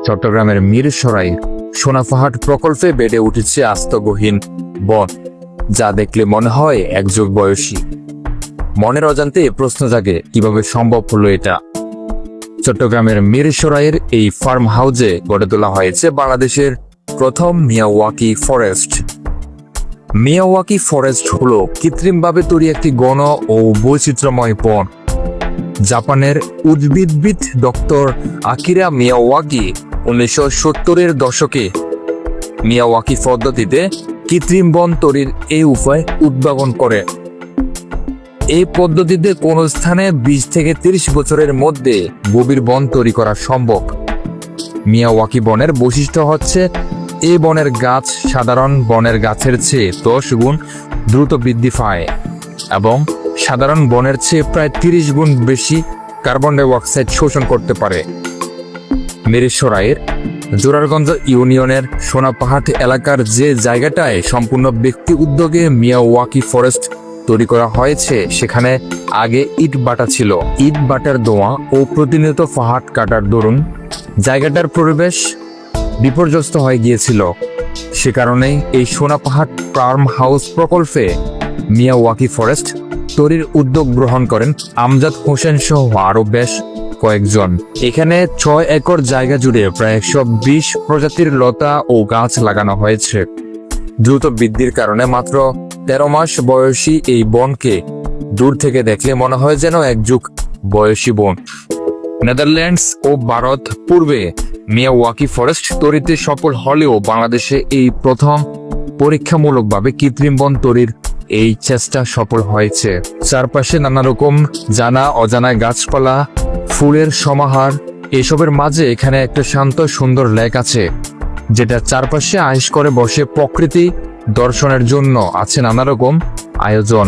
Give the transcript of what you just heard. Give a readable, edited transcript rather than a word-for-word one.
চট্টগ্রামের মিরসরাই সোনাপাহাড় প্রকল্পে বেড়ে উঠেছে আস্তগহীন বন, যা দেখলে মনে হয় এক যুগ বয়সী। মনের অজান্তে প্রশ্ন জাগে, কিভাবে সম্ভব হলো এটা? চট্টগ্রামের মিরসরাইয়ের এই ফার্ম হাউসে গড়ে তোলা হয়েছে বাংলাদেশের প্রথম মিয়াওয়াকি ফরেস্ট। মিয়াওয়াকি ফরেস্ট হলো কৃত্রিমভাবে তৈরি একটি ঘন ও বৈচিত্র্যময় বন। জাপানের উদ্ভিদবিদ ডক্টর আকিরা মিয়াওয়াকি 1970-এর দশকে মিয়াওয়াকি পদ্ধতিতে কৃত্রিম বন তৈরির এই উপায় উদ্ভাবন করে। এই পদ্ধতিতে কোনো স্থানে 20 থেকে 30 বছরের মধ্যে গভীর বন তৈরি করা সম্ভব। মিয়াওয়াকি বনের বৈশিষ্ট্য হচ্ছে এই বনের গাছ সাধারণ বনের গাছের চেয়ে 10 গুণ দ্রুত বৃদ্ধি পায় এবং সাধারণ বনের চেয়ে প্রায় 30 গুণ বেশি কার্বন ডাই অক্সাইড শোষণ করতে পারে। মিরসরাইয়ের জোরারগঞ্জ ইউনিয়নের সোনাপাহাড় এলাকার যে জায়গাটায় সম্পূর্ণ ব্যক্তি উদ্যোগে মিয়াওয়াকি ফরেস্ট তৈরি করা হয়েছে, সেখানে আগে ইট ভাটা ছিল। ইট ভাটার ধোঁয়া ও প্রতিনিয়ত পাহাড় কাটার দরুন জায়গাটার পরিবেশ বিপর্যস্ত হয়ে গিয়েছিল। সে কারণেই এই সোনাপাহাড় ফার্ম হাউস প্রকল্পে মিয়াওয়াকি ফরেস্ট তৈরির উদ্যোগ গ্রহণ করেন আমজাদ হোসেন সহ আরো বেশ কয়েকজন। এখানে 6 একর জায়গা জুড়ে প্রায় 120 প্রজাতির লতা ও গাছ লাগানো হয়েছে। দ্রুত বৃদ্ধির কারণে মাত্র 13 মাস বয়সী এই বনকে দূর থেকে দেখলে মনে হয় যেন এক যুগ বয়সী বন। নেদারল্যান্ডস ও ভারত পূর্বে মিয়াওয়াকি ফরেস্ট তৈরিতে সফল হলেও বাংলাদেশে এই প্রথম পরীক্ষামূলকভাবে কৃত্রিম বন তৈরির এই চেষ্টা সফল হয়েছে। চারপাশে নানা রকম জানা অজানা গাছপালা, ফুলের সমাহার। এসবের মাঝে এখানে একটা শান্ত সুন্দর লেক আছে, যেটা চারপাশে আয়েশ করে বসে প্রকৃতি দর্শনের জন্য আছে নানা রকম আয়োজন।